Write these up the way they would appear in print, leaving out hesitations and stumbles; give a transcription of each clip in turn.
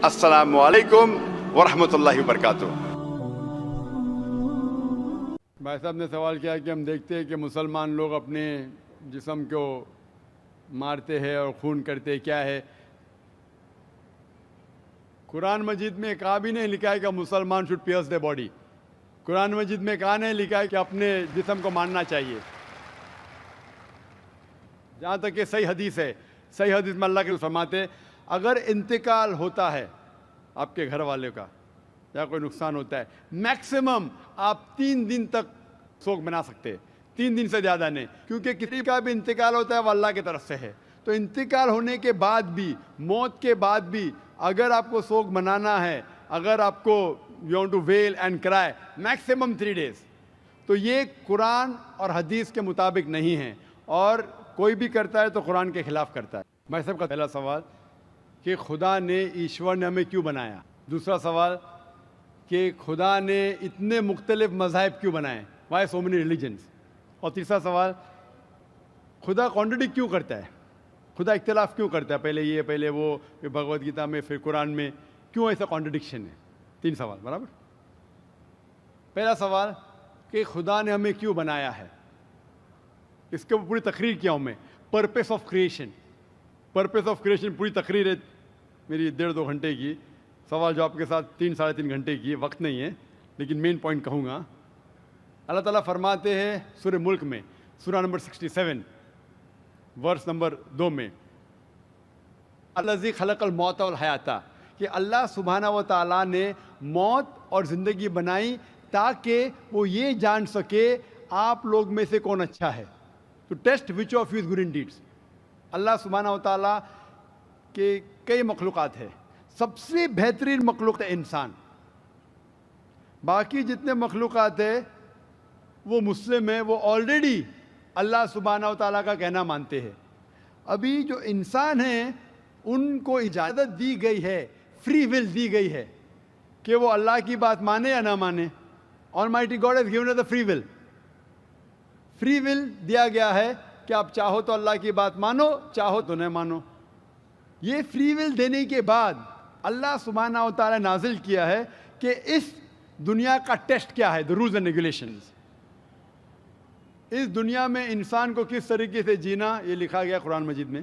السلام علیکم ورحمۃ اللہ وبرکاتہ۔ بھائی صاحب نے سوال کیا کہ ہم دیکھتے ہیں کہ مسلمان لوگ اپنے جسم کو مارتے ہیں اور خون کرتے، کیا ہے؟ قرآن مجید میں کہا بھی نہیں لکھا ہے کہ مسلمان شوڈ پیئرس دی باڈی۔ قرآن مجید میں کہا نہیں لکھا ہے کہ اپنے جسم کو مارنا چاہیے۔ جہاں تک کہ صحیح حدیث ہے، صحیح حدیث میں اللہ کے فرماتے اگر انتقال ہوتا ہے آپ کے گھر والے کا یا کوئی نقصان ہوتا ہے، میکسیمم آپ 3 دن تک سوگ منا سکتے ہیں، 3 دن سے زیادہ نہیں، کیونکہ کسی کا بھی انتقال ہوتا ہے وہ اللہ کی طرف سے ہے۔ تو انتقال ہونے کے بعد بھی، موت کے بعد بھی اگر آپ کو سوگ منانا ہے، اگر آپ کو یو وانٹ ٹو ویل اینڈ کرائے، میکسیمم 3 days۔ تو یہ قرآن اور حدیث کے مطابق نہیں ہے، اور کوئی بھی کرتا ہے تو قرآن کے خلاف کرتا ہے۔ بھائی صاحب کا پہلا سوال کہ خدا نے، ایشور نے ہمیں کیوں بنایا؟ دوسرا سوال کہ خدا نے اتنے مختلف مذاہب کیوں بنائے؟ Why so many religions? اور تیسرا سوال خدا کانٹرڈکٹ کیوں کرتا ہے؟ خدا اختلاف کیوں کرتا ہے؟ پہلے یہ، پہلے وہ، پھر بھگوت گیتا میں، پھر قرآن میں، کیوں ایسا کانٹرڈکشن ہے؟ 3 سوال برابر۔ پہلا سوال کہ خدا نے ہمیں کیوں بنایا ہے، اس کے پوری تقریر کیا ہوں میں، purpose of creation. Purpose of creation پوری تقریر ہے میری 1.5-2 گھنٹے کی، سوال جواب کے ساتھ 3-3.5 گھنٹے کی، وقت نہیں ہے، لیکن مین پوائنٹ کہوں گا۔ اللہ تعالیٰ فرماتے ہیں سورہ ملک میں، سورہ نمبر 67 ورس نمبر 2 میں، الذی خلق الموت والحیات، کہ اللہ سبحانہ و تعالیٰ نے موت اور زندگی بنائی تاکہ وہ یہ جان سکے آپ لوگ میں سے کون اچھا ہے، تو test which of you is good in deeds. Allah سبحانہ و تعالیٰ کے کئی مخلوقات ہیں، سب سے بہترین مخلوق ہے انسان۔ باقی جتنے مخلوقات ہیں وہ مسلم ہیں، وہ آلریڈی اللہ سبحانہ و تعالیٰ کا کہنا مانتے ہیں۔ ابھی جو انسان ہیں ان کو اجازت دی گئی ہے، فری ول دی گئی ہے کہ وہ اللہ کی بات مانے یا نہ مانے۔ Almighty God has given us the free will۔ Free will دیا گیا ہے کہ آپ چاہو تو اللہ کی بات مانو، چاہو تو نہ مانو۔ یہ فری ول دینے کے بعد اللہ سبحانہ و تعالیٰ نازل کیا ہے کہ اس دنیا کا ٹیسٹ کیا ہے، the rules and regulations۔ اس دنیا میں انسان کو کس طریقے سے جینا، یہ لکھا گیا قرآن مجید میں۔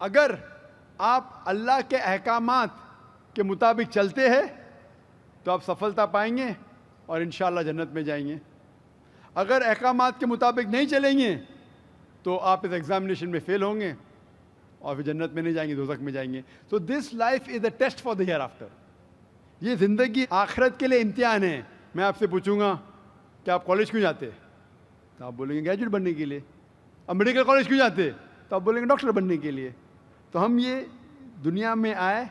اگر آپ اللہ کے احکامات کے مطابق چلتے ہیں تو آپ سفلتا پائیں گے اور انشاءاللہ جنت میں جائیں گے۔ اگر احکامات کے مطابق نہیں چلیں گے تو آپ اس ایگزامینیشن میں فیل ہوں گے اور پھر جنت میں نہیں جائیں گے، دوزخ میں جائیں گے۔ تو this life is a test for the hereafter. یہ زندگی آخرت کے لیے امتحان ہے۔ میں آپ سے پوچھوں گا کہ آپ کالج کیوں جاتے؟ تو آپ بولیں گے گریجویٹ بننے کے لیے۔ اب میڈیکل کالج کیوں جاتے؟ تو آپ بولیں گے ڈاکٹر بننے کے لیے۔ تو ہم یہ دنیا میں آئے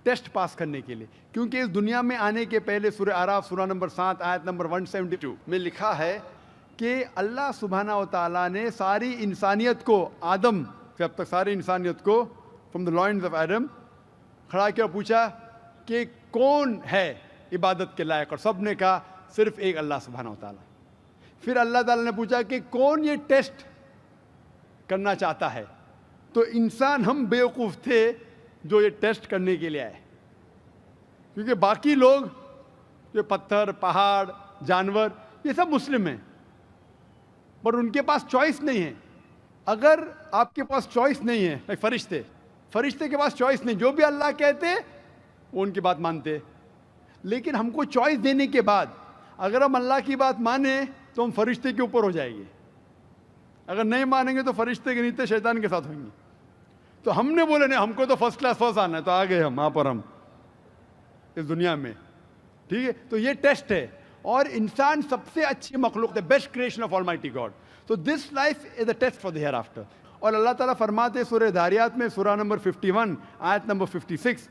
ٹیسٹ پاس کرنے کے لیے، کیونکہ اس دنیا میں آنے کے پہلے سورہ اعراف سورہ نمبر 7 آیت نمبر 172 میں لکھا ہے کہ اللہ سبحانہ و تعالیٰ نے ساری انسانیت کو، آدم سے اب تک ساری انسانیت کو، from the lines of Adam, کھڑا کیا اور پوچھا کہ کون ہے عبادت کے لائق، اور سب نے کہا صرف ایک اللہ سبحانہ و تعالیٰ۔ پھر اللہ تعالیٰ نے پوچھا کہ کون یہ ٹیسٹ کرنا چاہتا ہے، تو انسان ہم بیوقوف تھے جو یہ ٹیسٹ کرنے کے لیے آئے، کیونکہ باقی لوگ جو پتھر، پہاڑ، جانور، یہ سب مسلم ہیں، پر ان کے پاس چوائس نہیں ہے۔ اگر آپ کے پاس چوائس نہیں ہے، فرشتے کے پاس چوائس نہیں، جو بھی اللہ کہتے وہ ان کی بات مانتے، لیکن ہم کو چوائس دینے کے بعد اگر ہم اللہ کی بات مانیں تو ہم فرشتے کے اوپر ہو جائیں گے، اگر نہیں مانیں گے تو فرشتے کے نیچے شیطان کے ساتھ ہوئیں گے۔ تو ہم نے بولے نہیں، ہم کو تو فرسٹ کلاس فرسٹ آنا ہے، تو آ گئے ہم وہاں پر، ہم اس دنیا میں، ٹھیک ہے۔ تو یہ ٹیسٹ ہے، اور انسان سب سے اچھی مخلوق ہے، best creation of almighty God. تو this life is a test for the hereafter. اور اللہ تعالیٰ فرماتے سورہ داریات میں، سورہ نمبر 51 آیت نمبر 56،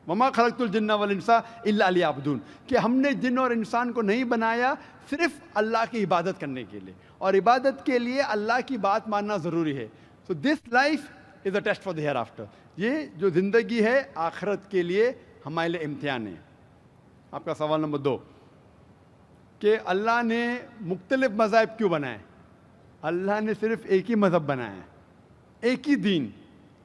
وما خلقت الجن والانس الا لیعبدون، کہ ہم نے جن اور انسان کو نہیں بنایا صرف اللہ کی عبادت کرنے کے لیے، اور عبادت کے لیے اللہ کی بات ماننا ضروری ہے۔ So this life is a test for the hereafter۔ یہ جو زندگی ہے آخرت کے لیے ہمارے لیے امتحان ہے۔ آپ کا سوال نمبر 2 کہ اللہ نے مختلف مذاہب کیوں بنائے؟ اللہ نے صرف ایک ہی مذہب بنایا ہے، ایک ہی دین،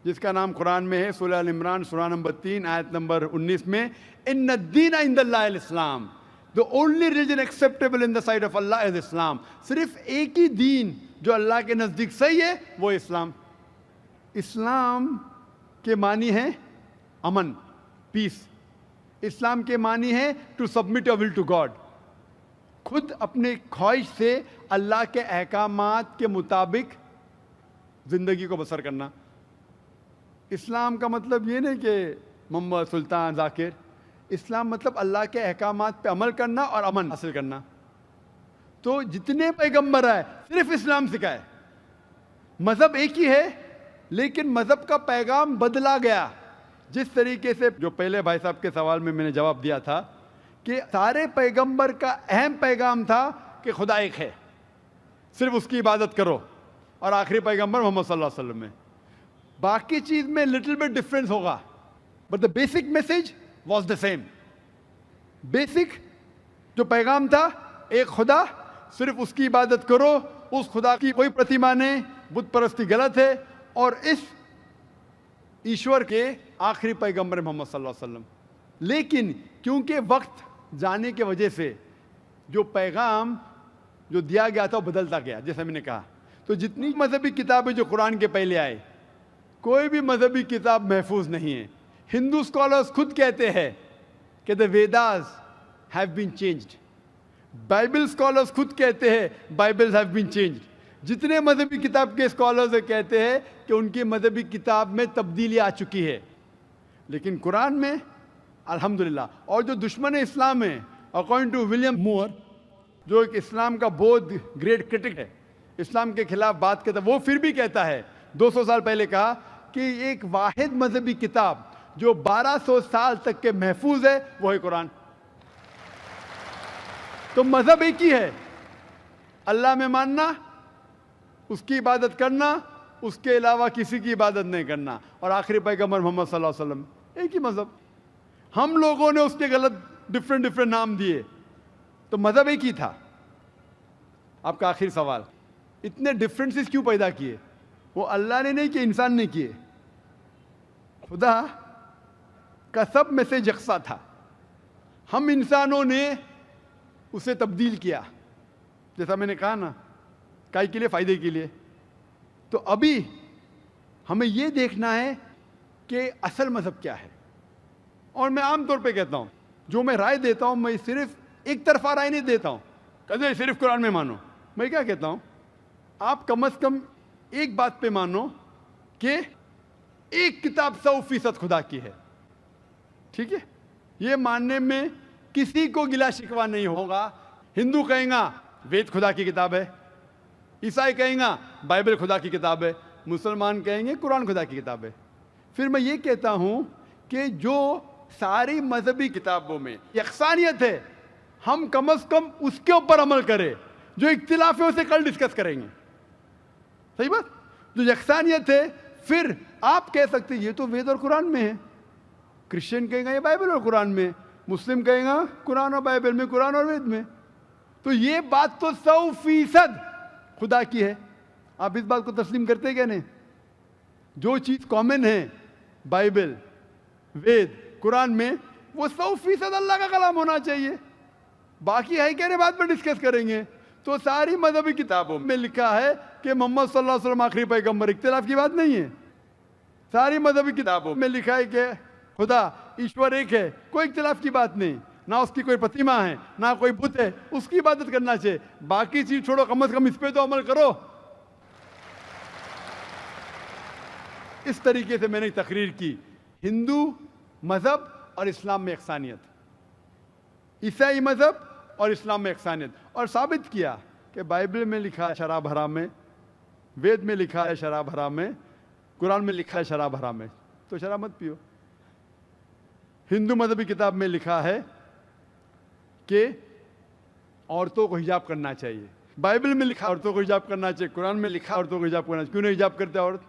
جس کا نام قرآن میں ہے سورہ ال عمران سورہ نمبر 3 آیت نمبر 19 میں، ان الدین عند اللہ الاسلام، the only religion acceptable in the sight of Allah is Islam. صرف ایک ہی دین جو اللہ کے نزدیک صحیح ہے وہ اسلام. اسلام کے معنی ہے امن، پیس. اسلام کے معنی ہے to submit your will to God, خود اپنے خواہش سے اللہ کے احکامات کے مطابق زندگی کو بسر کرنا. اسلام کا مطلب یہ نہیں کہ محمد سلطان ذاکر. اسلام مطلب اللہ کے احکامات پہ عمل کرنا اور امن حاصل کرنا. تو جتنے پیغمبر آئے صرف اسلام سکھائے. مذہب ایک ہی ہے لیکن مذہب کا پیغام بدلا گیا. جس طریقے سے جو پہلے بھائی صاحب کے سوال میں نے جواب دیا تھا کہ سارے پیغمبر کا اہم پیغام تھا کہ خدا ایک ہے، صرف اس کی عبادت کرو، اور آخری پیغمبر محمد صلی اللہ علیہ وسلم میں باقی چیز میں لٹل بٹ ڈفرینس ہوگا، but the basic message was the same. Basic جو پیغام تھا ایک خدا، صرف اس کی عبادت کرو، اس خدا کی کوئی پرتیما نہیں، بت پرستی غلط ہے. اور اس ایشور کے آخری پیغمبر محمد صلی اللہ علیہ وسلم. لیکن کیونکہ وقت جانے کی وجہ سے جو پیغام جو دیا گیا تھا وہ بدلتا گیا، جیسا میں نے کہا. تو جتنی مذہبی کتابیں جو قرآن کے پہلے آئے، کوئی بھی مذہبی کتاب محفوظ نہیں ہے. ہندو اسکالرس خود کہتے ہیں کہ the Vedas have been changed. Bible scholars خود کہتے ہیں بائبل ہیو بین چینجڈ. جتنے مذہبی کتاب کے اسکالرز کہتے ہیں کہ ان کی مذہبی کتاب میں تبدیلی آ چکی ہے. لیکن قرآن میں الحمدللہ. اور جو دشمن اسلام ہیں اکارڈنگ ٹو ولیم مور، جو ایک اسلام کا بہت گریٹ کرٹک ہے، اسلام کے خلاف بات کرتا ہے، وہ پھر بھی کہتا ہے 200 سال پہلے کہا کہ ایک واحد مذہبی کتاب جو 1200 سال تک کے محفوظ ہے وہ ہے قرآن. تو مذہب ایک ہی ہے، اللہ میں ماننا، اس کی عبادت کرنا، اس کے علاوہ کسی کی عبادت نہیں کرنا. اور آخری پیغمبر محمد صلی اللہ علیہ وسلم ایک ہی مذہب. ہم لوگوں نے اس کے غلط ڈفرینٹ نام دیے، تو مذہب ایک ہی تھا. آپ کا آخری سوال، اتنے ڈفرینسز کیوں پیدا کیے؟ وہ اللہ نے نہیں کیے، انسان نے کیے. خدا کا سب میسج یکساں تھا، ہم انسانوں نے اسے تبدیل کیا. جیسا میں نے کہا نا، کائی کے لیے؟ فائدے کے لیے. تو ابھی ہمیں یہ دیکھنا ہے کہ اصل مذہب کیا ہے. اور میں عام طور پہ کہتا ہوں، جو میں رائے دیتا ہوں میں صرف ایک طرفہ رائے نہیں دیتا ہوں کہ صرف قرآن میں مانو. میں کیا کہتا ہوں، آپ کم از کم ایک بات پہ مانو کہ ایک کتاب 100% خدا کی ہے. ٹھیک ہے؟ یہ ماننے میں کسی کو گلا شکوہ نہیں ہوگا. ہندو کہیں گا وید خدا کی کتاب ہے، عیسائی کہیں گا بائبل خدا کی کتاب ہے، مسلمان کہیں گے قرآن خدا کی کتاب ہے. پھر میں یہ کہتا ہوں کہ جو ساری مذہبی کتابوں میں یکسانیت ہے، ہم کم از کم اس کے اوپر عمل کریں. جو اختلاف ہے اسے کل ڈسکس کریں گے. صحیح بات؟ جو یکسانیت ہے، پھر آپ کہہ سکتے یہ تو وید اور قرآن میں ہے. کرسچن کہیں گا یہ بائبل اور قرآن میں، مسلم کہیں گا قرآن اور بائبل میں، قرآن اور وید میں. تو یہ بات تو 100% خدا کی ہے. آپ اس بات کو تسلیم کرتے کیا نہیں؟ جو چیز کامن ہے بائبل، وید، قرآن میں، وہ 100% اللہ کا کلام ہونا چاہیے. باقی ہے کہنے بعد میں ڈسکس کریں گے. تو ساری مذہبی کتابوں میں لکھا ہے کہ محمد صلی اللہ علیہ وسلم آخری پیغمبر. اختلاف کی بات نہیں ہے. ساری مذہبی کتابوں میں لکھا ہے کہ خدا ایشور ایک ہے، کوئی اختلاف کی بات نہیں. نہ اس کی کوئی پرتیما ہے، نہ کوئی بت ہے، اس کی عبادت کرنا چاہیے. باقی چیز چھوڑو، کم از کم اس پہ تو عمل کرو. اس طریقے سے میں نے تقریر کی ہندو مذہب اور اسلام میں یکسانیت، عیسائی مذہب اور اسلام میں یکسانیت، اور ثابت کیا کہ بائبل میں لکھا ہے شراب حرام ہے، وید میں لکھا ہے شراب حرام ہے، قرآن میں لکھا ہے شراب حرام ہے، تو شراب مت پیو. ہندو مذہبی کتاب میں لکھا ہے کہ عورتوں کو حجاب کرنا چاہیے. بائبل میں لکھا عورتوں کو حجاب کرنا چاہیے، قرآن میں لکھا عورتوں کو حجاب کرنا چاہیے. کیوں نہیں حجاب کرتے عورت؟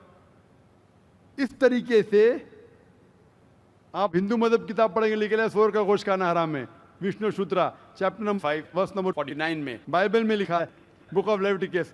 اس طریقے سے آپ ہندو مذہب کتاب پڑھیں گے، لکھا ہے سور کا گوشت کھانا حرام ہے، Vishnu Sutra chapter number 5 verse number 49 میں. بائبل میں لکھا ہے بک آف لیویٹیکس